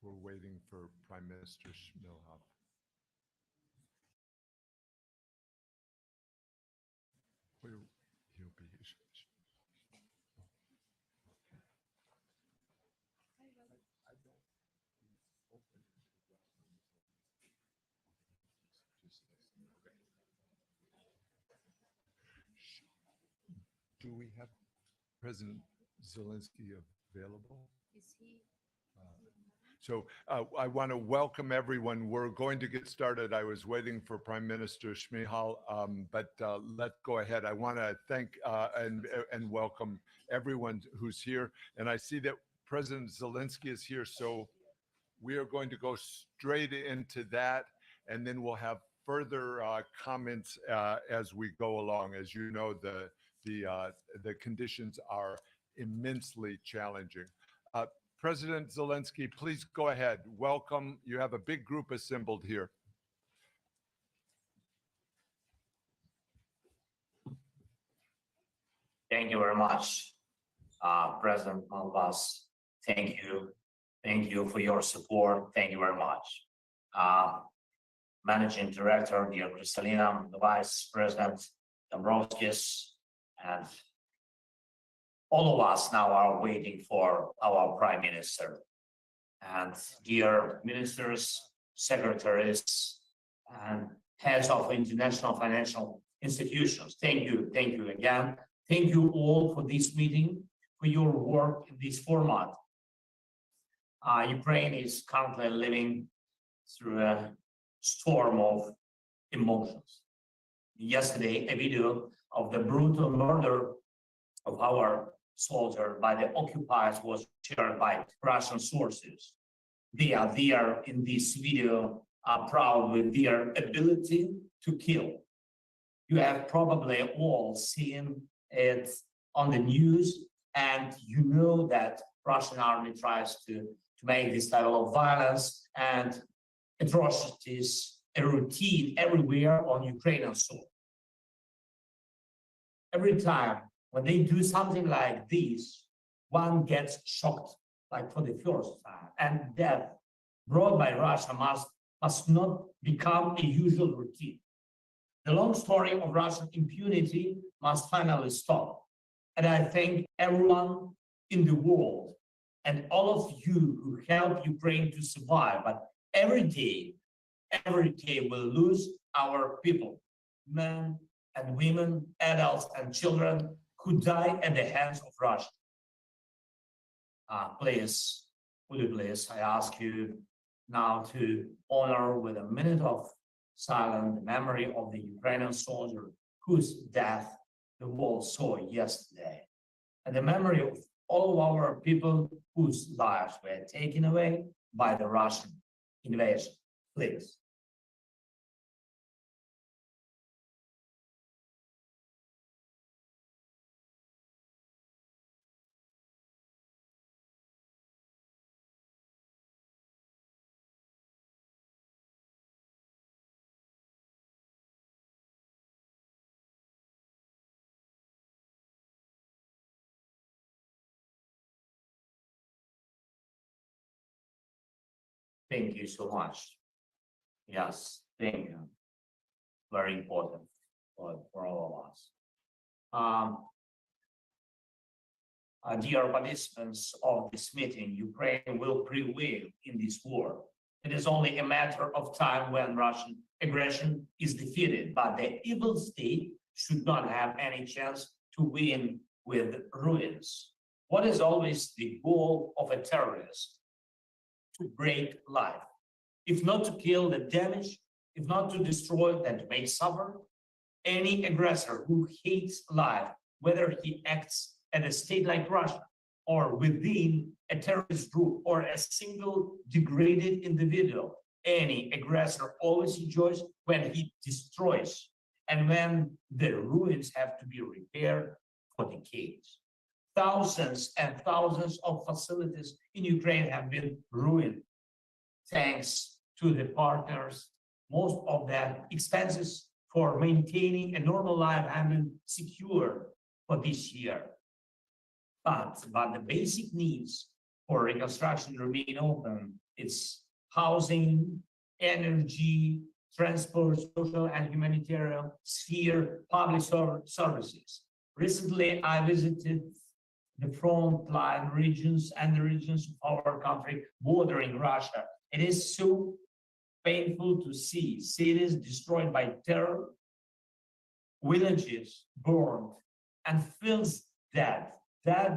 We're waiting for Prime Minister Schmilhoff. Where he'll be. Do we have President Zelensky available? Is he? So I want to welcome everyone. We're going to get started. I was waiting for Prime Minister Schmihal, but let's go ahead. I want to thank and welcome everyone who's here. And I see that President Zelensky is here, so we are going to go straight into that, and then we'll have further comments as we go along. As you know, the conditions are immensely challenging. President Zelensky, please go ahead. Welcome. You have a big group assembled here. Thank you very much, President Malpass. Thank you. Thank you for your support. Thank you very much. Managing Director, dear Kristalina, the Vice President Dombrovskis, and all of us now are waiting for our Prime Minister. And dear ministers, secretaries, and heads of international financial institutions, thank you again. Thank you all for this meeting, for your work in this format. Ukraine is currently living through a storm of emotions. Yesterday, a video of the brutal murder of our soldier by the occupiers was shared by Russian sources. They are in this video are proud with their ability to kill. You have probably all seen it on the news, and you know that Russian army tries to make this level of violence and atrocities a routine everywhere on Ukrainian soil. Every time when they do something like this, one gets shocked, like for the first time, and death brought by Russia must not become a usual routine. The long story of Russian impunity must finally stop. And I thank everyone in the world and all of you who help Ukraine to survive. But every day we'll lose our people, men and women, adults and children who die at the hands of Russia. Please, would you please, I ask you now to honor with a minute of silence the memory of the Ukrainian soldier whose death the world saw yesterday, and the memory of all of our people whose lives were taken away by the Russian invasion. Please. Thank you so much. Yes, thank you. Very important for all of us. Dear participants of this meeting, Ukraine will prevail in this war. It is only a matter of time when Russian aggression is defeated, but the evil state should not have any chance to win with ruins. What is always the goal of a terrorist? To break life. If not to kill, then damage. If not to destroy, then to make suffer. Any aggressor who hates life, whether he acts at a state like Russia or within a terrorist group or a single degraded individual, any aggressor always enjoys when he destroys and when the ruins have to be repaired for decades. Thousands and thousands of facilities in Ukraine have been ruined thanks to the partners. Most of the expenses for maintaining a normal life have been secured for this year. But the basic needs for reconstruction remain open It's housing, energy, transport, social and humanitarian sphere, public services. Recently, I visited the frontline regions and the regions of our country bordering Russia. It is so painful to see cities destroyed by terror, villages burned, and fields dead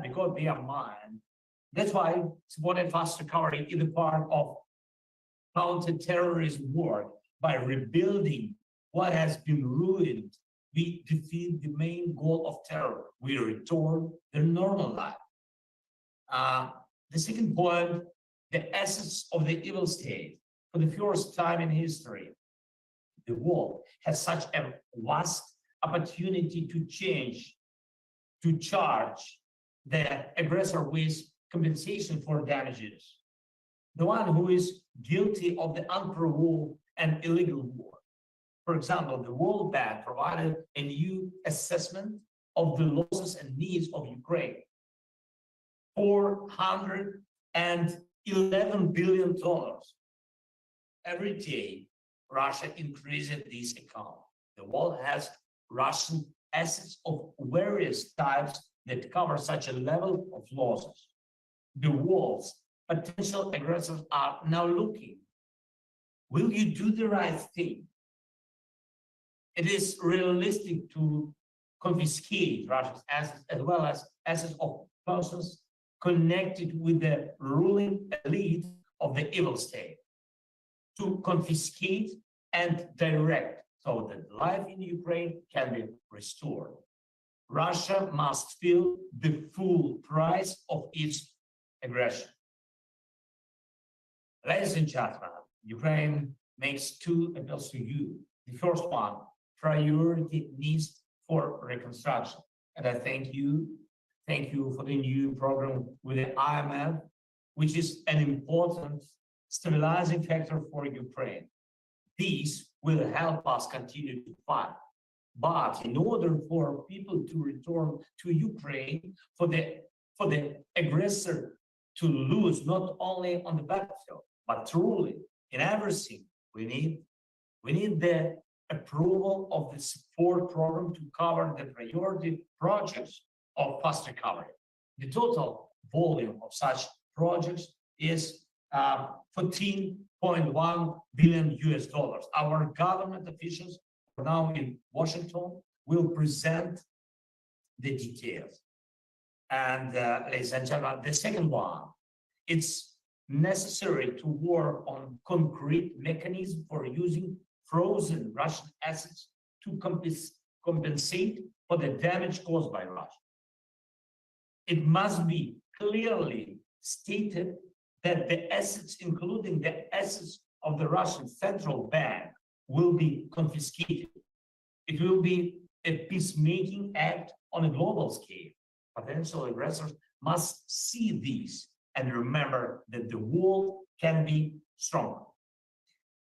because they are mined. That's why supporting fast recovery is a part of counter-terrorism work. By rebuilding what has been ruined, we defeat the main goal of terror. We return their normal life. The second point, the essence of the evil state. For the first time in history, the world has such a vast opportunity to change, to charge the aggressor with compensation for damages. The one who is guilty of the unprovoked and illegal war. For example, the World Bank provided a new assessment of the losses and needs of Ukraine. $411 billion. Every day, Russia increases this account. The world has Russian assets of various types that cover such a level of losses. The world's potential aggressors are now looking. Will you do the right thing? It is realistic to confiscate Russia's assets as well as assets of persons connected with the ruling elite of the evil state. To confiscate and direct so that life in Ukraine can be restored. Russia must feel the full price of its aggression. Ladies and gentlemen, Ukraine makes two appeals to you. The first one, priority needs for reconstruction. And I thank you for the new program with the IMF, which is an important stabilizing factor for Ukraine. These will help us continue to fight. But in order for people to return to Ukraine, for the aggressor to lose not only on the battlefield, but truly in everything, we need the approval of the support program to cover the priority projects of fast recovery. The total volume of such projects is 14.1 billion US dollars. Our government officials now in Washington will present the details. And ladies and gentlemen, the second one, it's necessary to work on concrete mechanism for using frozen Russian assets to compensate for the damage caused by Russia. It must be clearly stated that the assets, including the assets of the Russian Central Bank, will be confiscated. It will be a peacemaking act on a global scale. Potential aggressors must see these and remember that the world can be stronger.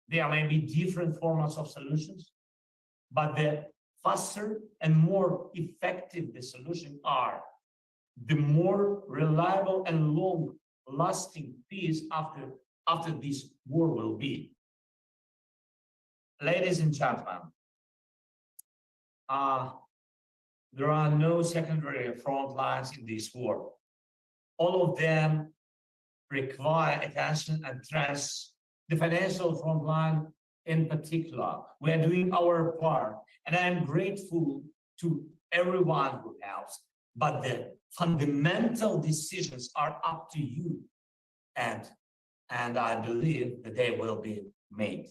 There may be different formats of solutions, but the faster and more effective the solutions are, the more reliable and long-lasting peace after this war will be. Ladies and gentlemen, there are no secondary front lines in this war. All of them require attention and trust. The financial front line in particular, we are doing our part, and I am grateful to everyone who helps, but the fundamental decisions are up to you, and I believe that they will be made.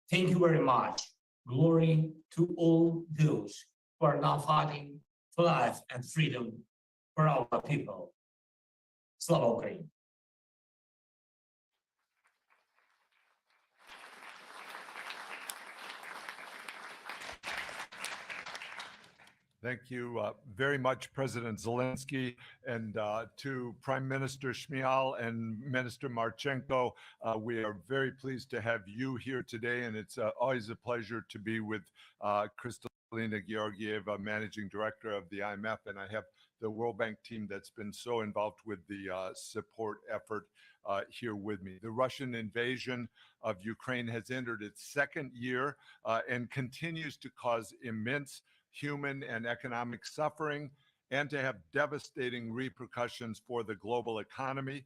Thank you very much. Glory to all those who are now fighting for life and freedom for our people. Slava Ukraini. Thank you very much, President Zelensky, and to Prime Minister Shmyhal and Minister Marchenko. We are very pleased to have you here today, and it's always a pleasure to be with Crystal. Kristalina Gieorgieva, Managing Director of the IMF, and I have the World Bank team that's been so involved with the support effort here with me. The Russian invasion of Ukraine has entered its second year and continues to cause immense human and economic suffering and to have devastating repercussions for the global economy.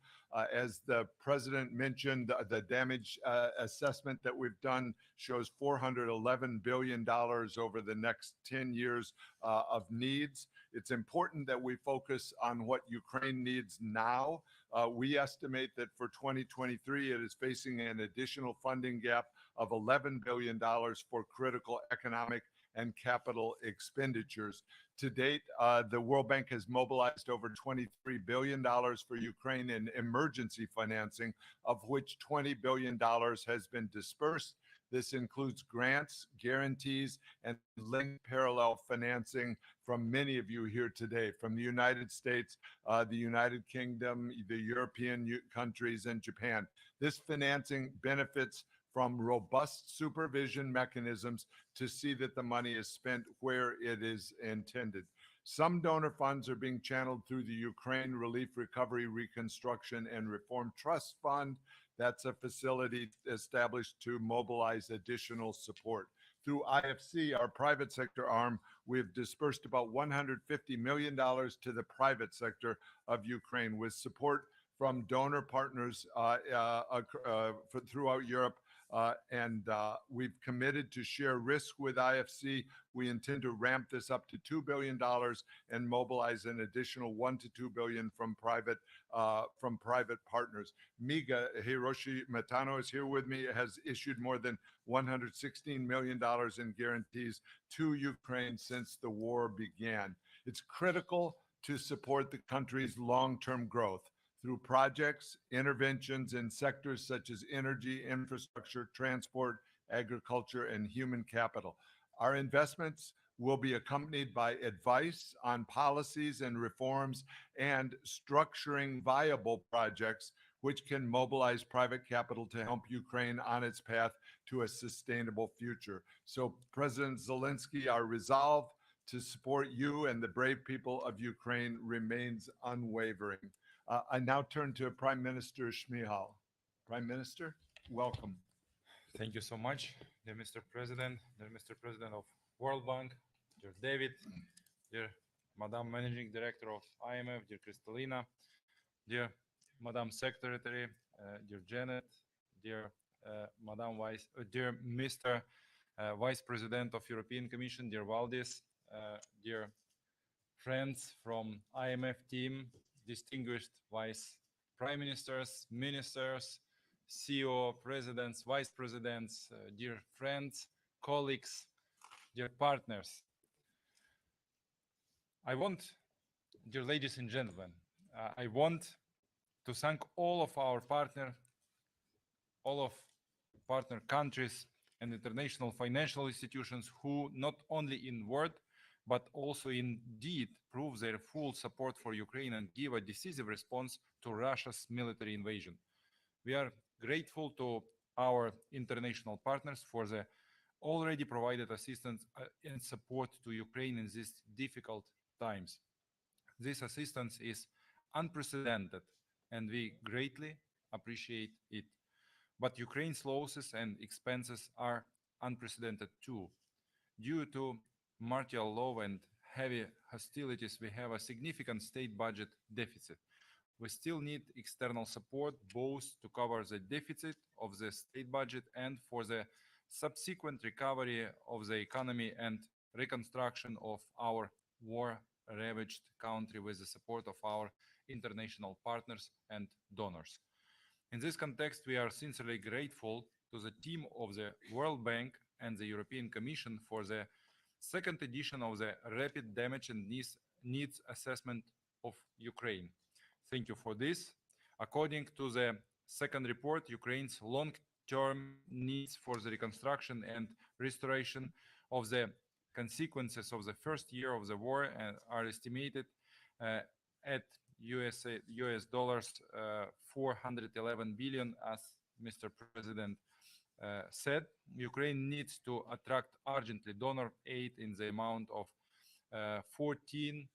As the president mentioned, the damage assessment that we've done shows $411 billion over the next 10 years of needs. It's important that we focus on what Ukraine needs now. We estimate that for 2023, it is facing an additional funding gap of $11 billion for critical economic and capital expenditures. To date, the World Bank has mobilized over $23 billion for Ukraine in emergency financing, of which $20 billion has been dispersed. This includes grants, guarantees, and linked parallel financing from many of you here today, from the United States, the United Kingdom, the European countries, and Japan. This financing benefits from robust supervision mechanisms to see that the money is spent where it is intended. Some donor funds are being channeled through the Ukraine Relief, Recovery, Reconstruction, and Reform Trust Fund. That's a facility established to mobilize additional support. Through IFC, our private sector arm, we have dispersed about $150 million to the private sector of Ukraine with support from donor partners throughout Europe. We've committed to share risk with IFC. We intend to ramp this up to $2 billion and mobilize an additional $1 to $2 billion from private partners. Miga Hiroshi Matano is here with me, has issued more than $116 million in guarantees to Ukraine since the war began. It's critical to support the country's long-term growth through projects, interventions in sectors such as energy, infrastructure, transport, agriculture, and human capital. Our investments will be accompanied by advice on policies and reforms and structuring viable projects which can mobilize private capital to help Ukraine on its path to a sustainable future. So President Zelensky, our resolve to support you and the brave people of Ukraine remains unwavering. I now turn to Prime Minister Shmyhal. Prime Minister, welcome. Thank you so much, dear Mr. President of World Bank, dear David, dear Madam Managing Director of IMF, dear Kristalina, dear Madam Secretary, dear Janet, dear dear Mr. Vice President of European Commission, dear Valdis, dear friends from IMF team, distinguished vice prime ministers, ministers, CEO, presidents, vice presidents, dear friends, colleagues, dear partners. Dear ladies and gentlemen, I want to thank all of partner countries and international financial institutions who not only in word, but also in deed prove their full support for Ukraine and give a decisive response to Russia's military invasion. We are grateful to our international partners for the already provided assistance and support to Ukraine in these difficult times. This assistance is unprecedented and we greatly appreciate it. But Ukraine's losses and expenses are unprecedented too. Due to martial law and heavy hostilities, we have a significant state budget deficit. We still need external support both to cover the deficit of the state budget and for the subsequent recovery of the economy and reconstruction of our war-ravaged country with the support of our international partners and donors. In this context, we are sincerely grateful to the team of the World Bank and the European Commission for the second edition of the Rapid Damage and Needs Assessment of Ukraine. Thank you for this. According to the second report, Ukraine's long-term needs for the reconstruction and restoration of the consequences of the first year of the war are estimated at US dollars 411 billion, as Mr. President said, Ukraine needs to attract urgently donor aid in the amount of 14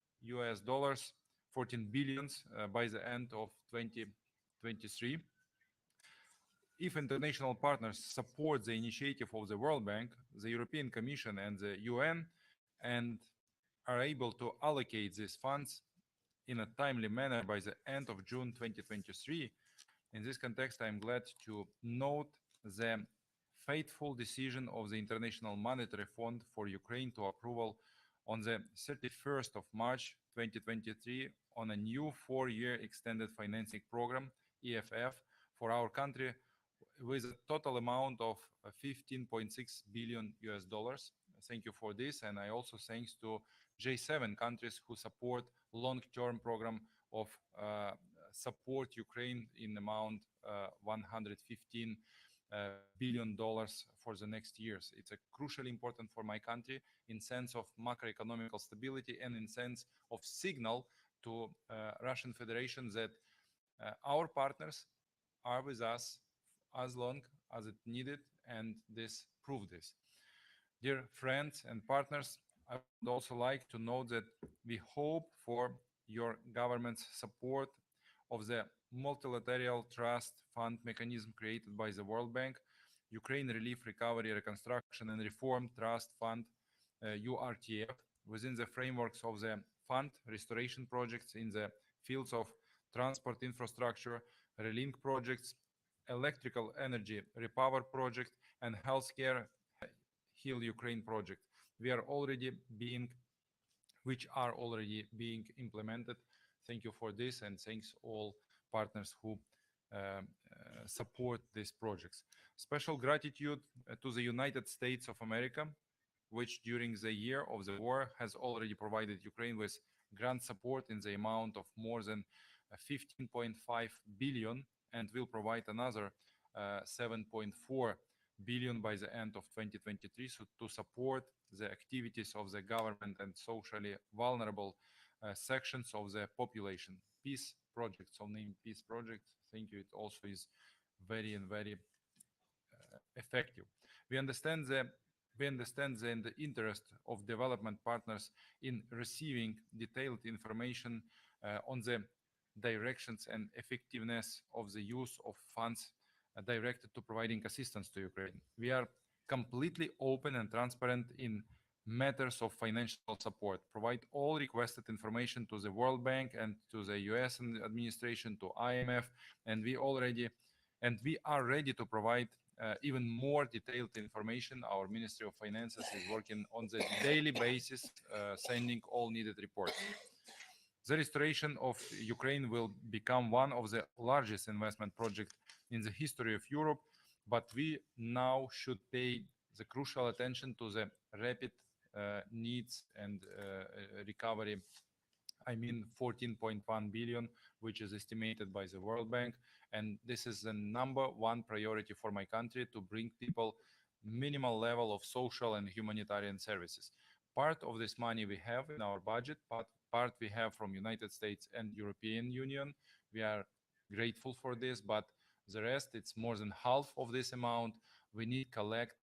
billions by the end of 2023. If international partners support the initiative of the World Bank, the European Commission and the UN and are able to allocate these funds in a timely manner by the end of June 2023, in this context, I'm glad to note the fateful decision of the International Monetary Fund for Ukraine to approval on the 31st of March 2023 on a new 4-year extended financing program, EFF, for our country with a total amount of 15.6 billion US dollars. Thank you for this. And I also thanks to J7 countries who support long-term program of support Ukraine in amount $115 billion for the next years. It's a crucially important for my country in sense of macroeconomical stability and in sense of signal to Russian Federation that our partners are with us as long as it needed, and this proved this. Dear friends and partners, I would also like to note that we hope for your government's support of the multilateral trust fund mechanism created by the World Bank, Ukraine Relief, Recovery, Reconstruction and Reform Trust Fund, URTF, within the frameworks of the fund restoration projects in the fields of transport infrastructure, relink projects, electrical energy repower project, and healthcare Heal Ukraine project. Which are already being implemented. Thank you for this, and thanks all partners who support these projects. Special gratitude to the United States of America, which during the year of the war has already provided Ukraine with grant support in the amount of more than 15.5 billion and will provide another 7.4 billion by the end of 2023 to support the activities of the government and socially vulnerable sections of the population. Peace project, so named Peace Project. Thank you. It also is very effective. We understand the interest of development partners in receiving detailed information on the directions and effectiveness of the use of funds directed to providing assistance to Ukraine. We are completely open and transparent in matters of financial support, provide all requested information to the World Bank and to the US administration, to IMF, and we are ready to provide even more detailed information. Our Ministry of Finances is working on the daily basis, sending all needed reports. The restoration of Ukraine will become one of the largest investment projects in the history of Europe, but we now should pay the crucial attention to the rapid needs and recovery. I mean 14.1 billion, which is estimated by the World Bank. And this is the #1 priority for my country, to bring people minimal level of social and humanitarian services. Part of this money we have in our budget, part we have from United States and European Union. We are grateful for this, but the rest, it's more than half of this amount. We need collect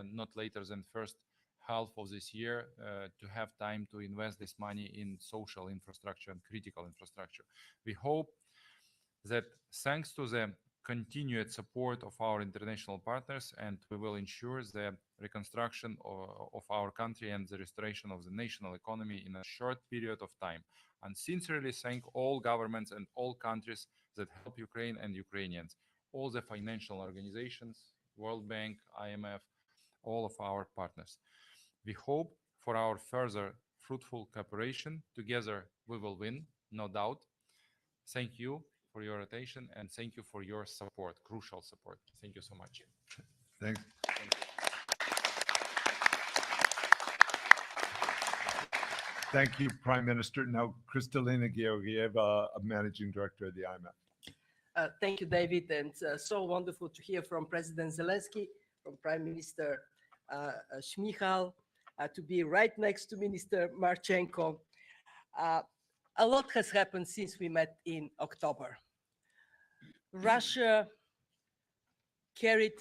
not later than first half of this year to have time to invest this money in social infrastructure and critical infrastructure. We hope that thanks to the continued support of our international partners, and we will ensure the reconstruction of our country and the restoration of the national economy in a short period of time. And sincerely thank all governments and all countries that help Ukraine and Ukrainians, all the financial organizations, World Bank, IMF, all of our partners. We hope for our further fruitful cooperation. Together we will win, no doubt. Thank you for your attention, and thank you for your support, crucial support. Thank you so much. Thanks. Thank you, Prime Minister. Now, Kristalina Gieorgieva, Managing Director of the IMF. Thank you, David, and so wonderful to hear from President Zelensky, from Prime Minister Shmyhal, to be right next to Minister Marchenko. A lot has happened since we met in October. Russia carried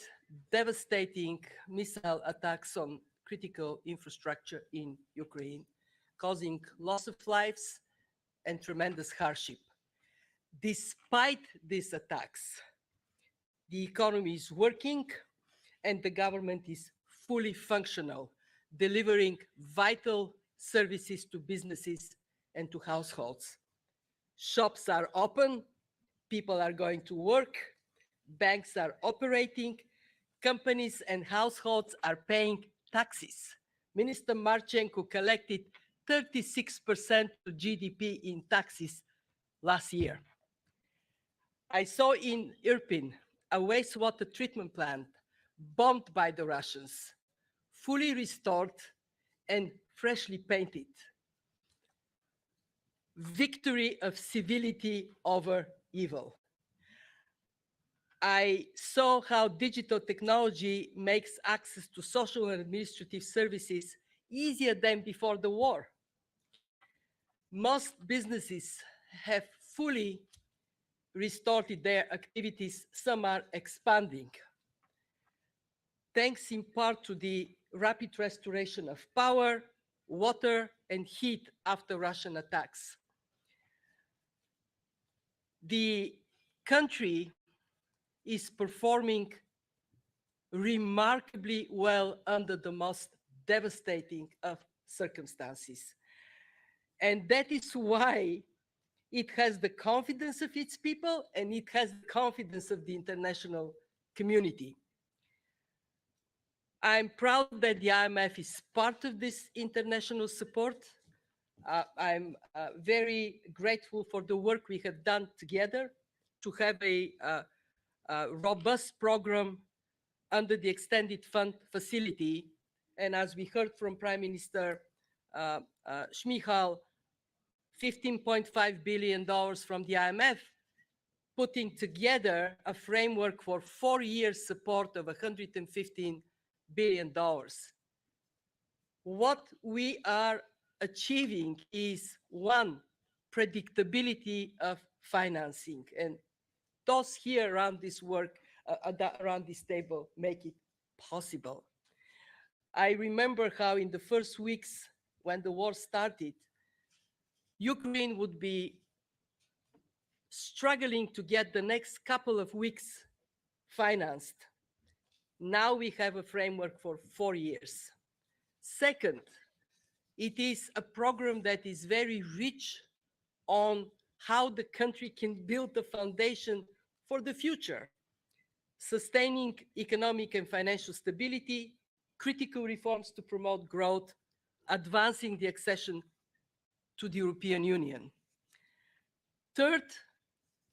devastating missile attacks on critical infrastructure in Ukraine, causing loss of lives and tremendous hardship. Despite these attacks, the economy is working and the government is fully functional, delivering vital services to businesses and to households. Shops are open, people are going to work, banks are operating, companies and households are paying taxes. Minister Marchenko collected 36% of GDP in taxes last year. I saw in Irpin a wastewater treatment plant bombed by the Russians, fully restored and freshly painted. Victory of civility over evil. I saw how digital technology makes access to social and administrative services easier than before the war. Most businesses have fully restored their activities, some are expanding. Thanks in part to the rapid restoration of power, water, and heat after Russian attacks. The country is performing remarkably well under the most devastating of circumstances. And that is why it has the confidence of its people and it has the confidence of the international community. I'm proud that the IMF is part of this international support. I'm very grateful for the work we have done together to have a robust program under the extended fund facility. And as we heard from Prime Minister Shmyhal, $15.5 billion from the IMF, putting together a framework for 4 years support of $115 billion. What we are achieving is, one, predictability of financing. And those here around this work, around this table, make it possible. I remember how in the first weeks when the war started, Ukraine would be struggling to get the next couple of weeks financed. Now we have a framework for 4 years. Second, it is a program that is very rich on how the country can build the foundation for the future, sustaining economic and financial stability, critical reforms to promote growth, advancing the accession to the European Union. Third,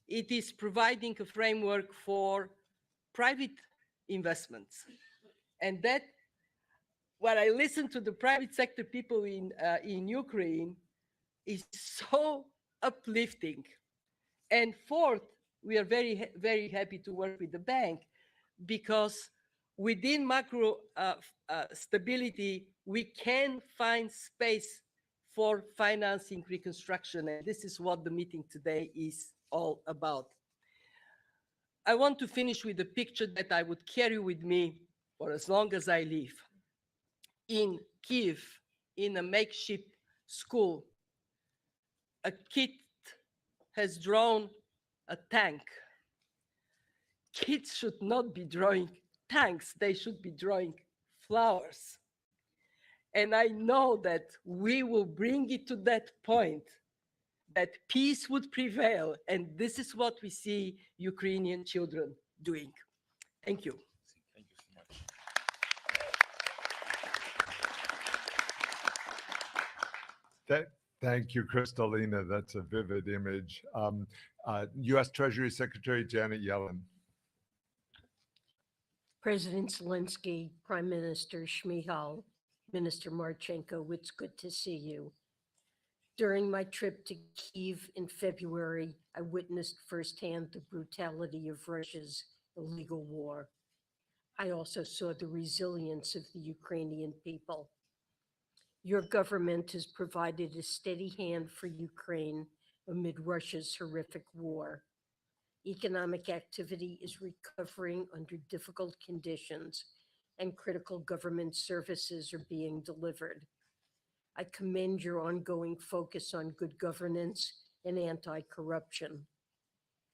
it is providing a framework for private investments. And that, when I listen to the private sector people in Ukraine, is so uplifting. And fourth, we are very, very happy to work with the bank because within macro stability, we can find space for financing reconstruction. And this is what the meeting today is all about. I want to finish with a picture that I would carry with me for as long as I live. In Kiev, in a makeshift school, a kid has drawn a tank. Kids should not be drawing tanks, they should be drawing flowers. And I know that we will bring it to that point, that peace would prevail. And this is what we see Ukrainian children doing. Thank you. Thank you so much. Thank you, Kristalina. That's a vivid image. U.S. Treasury Secretary Janet Yellen. President Zelensky, Prime Minister Shmyhal, Minister Marchenko, it's good to see you. During my trip to Kyiv in February, I witnessed firsthand the brutality of Russia's illegal war. I also saw the resilience of the Ukrainian people. Your government has provided a steady hand for Ukraine amid Russia's horrific war. Economic activity is recovering under difficult conditions, and critical government services are being delivered. I commend your ongoing focus on good governance and anti-corruption.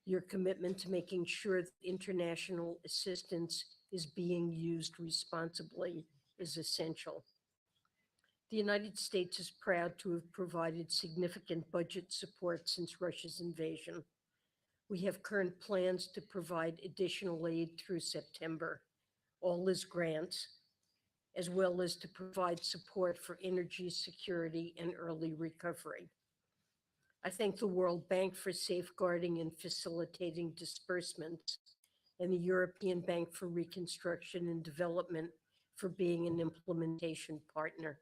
Your commitment to making sure that international assistance is being used responsibly is essential. The United States is proud to have provided significant budget support since Russia's invasion. We have current plans to provide additional aid through September, all as grants, as well as to provide support for energy security and early recovery. I thank the World Bank for safeguarding and facilitating disbursements, and the European Bank for Reconstruction and Development for being an implementation partner.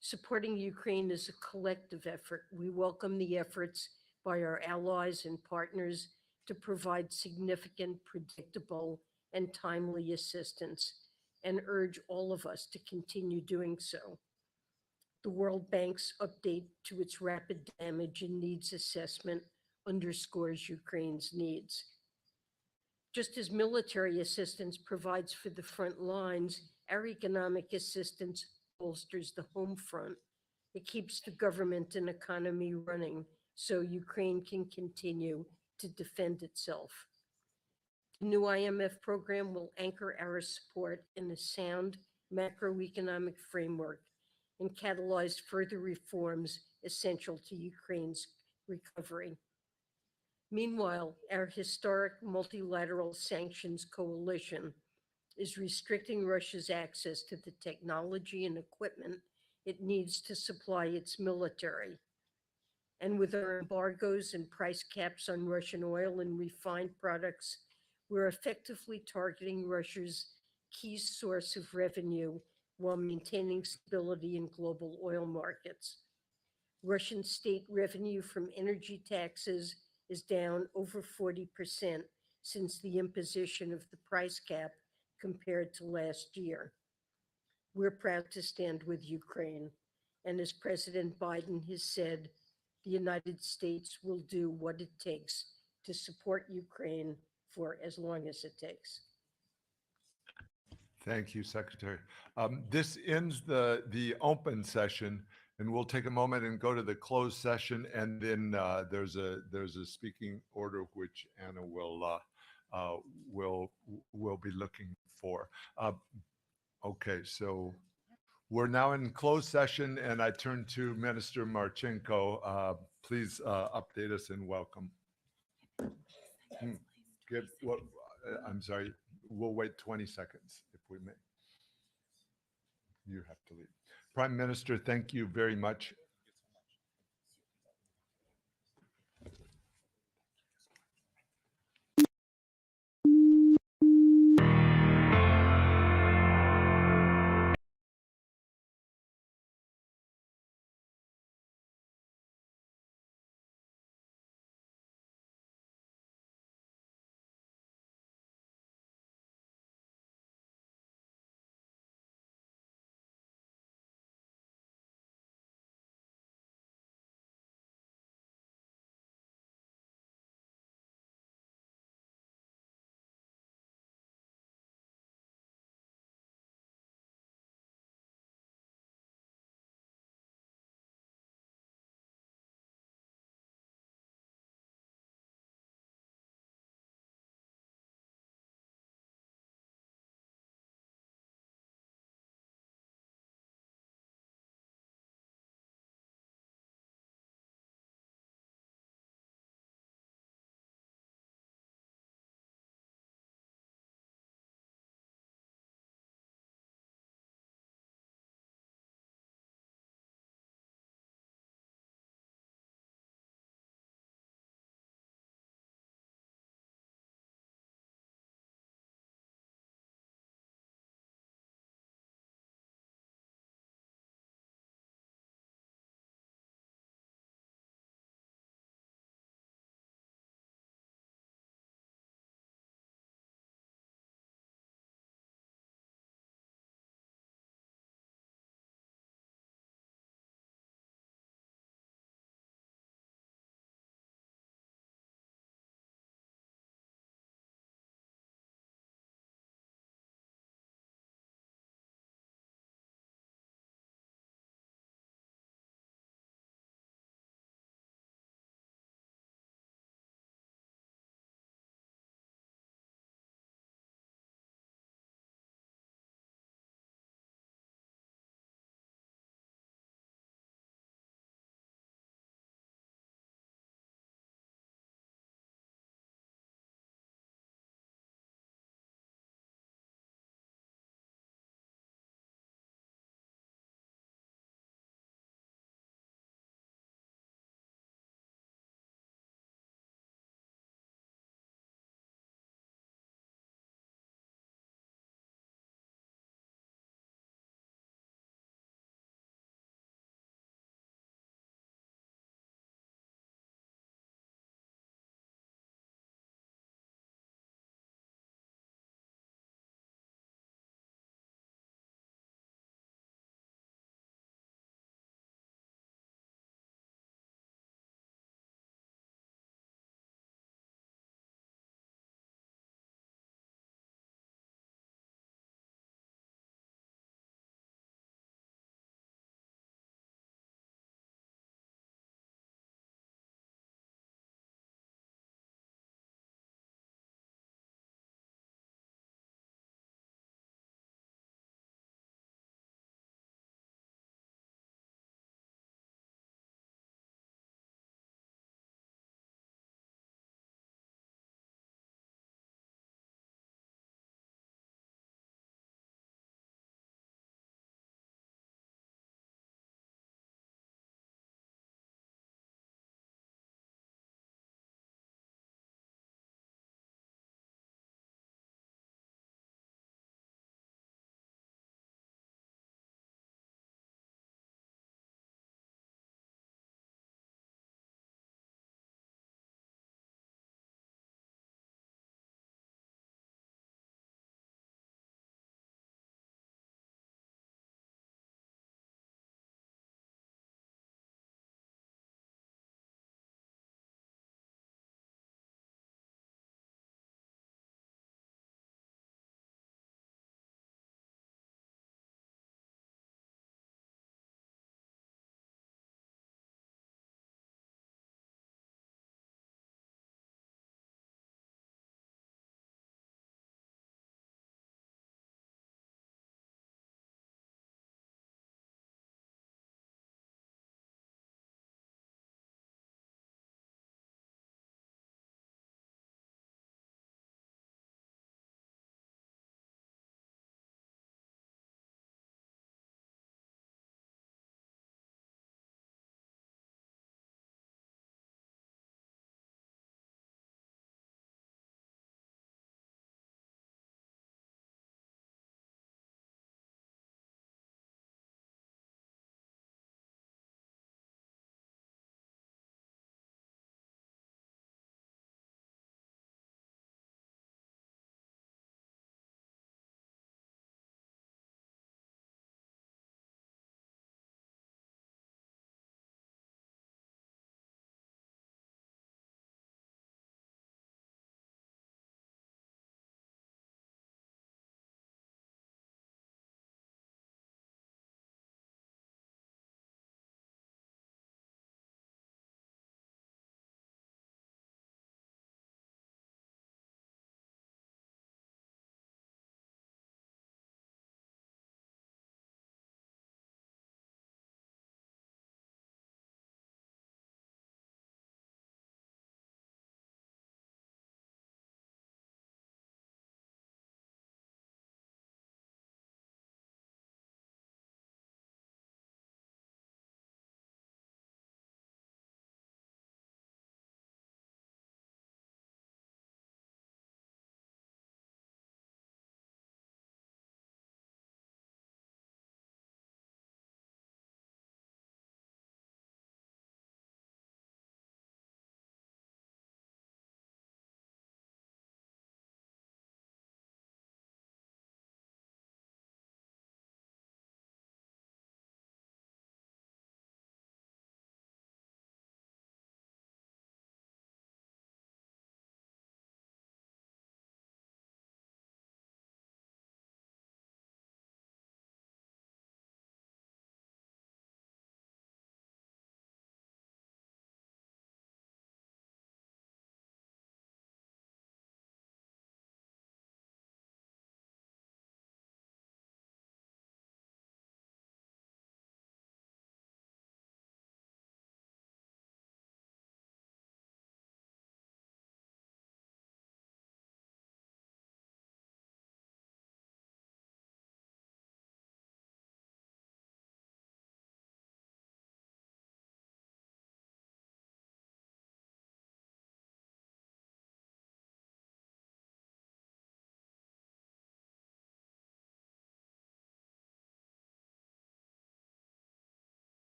Supporting Ukraine is a collective effort. We welcome the efforts by our allies and partners to provide significant, predictable, and timely assistance, and urge all of us to continue doing so. The World Bank's update to its rapid damage and needs assessment underscores Ukraine's needs. Just as military assistance provides for the front lines, our economic assistance bolsters the home front. It keeps the government and economy running so Ukraine can continue to defend itself. The new IMF program will anchor our support in a sound macroeconomic framework and catalyze further reforms essential to Ukraine's recovery. Meanwhile, our historic multilateral sanctions coalition is restricting Russia's access to the technology and equipment it needs to supply its military. And with our embargoes and price caps on Russian oil and refined products, we're effectively targeting Russia's key source of revenue while maintaining stability in global oil markets. Russian state revenue from energy taxes is down over 40% since the imposition of the price cap compared to last year. We're proud to stand with Ukraine, and as President Biden has said, the United States will do what it takes to support Ukraine for as long as it takes. Thank you, Secretary. This ends the open session, and we'll take a moment and go to the closed session, and then there's a speaking order which Anna will be looking for. Okay, so we're now in closed session, and I turn to Minister Marchenko. Please update us and welcome. I'm sorry, we'll wait 20 seconds if we may. You have to leave. Prime Minister, thank you very much.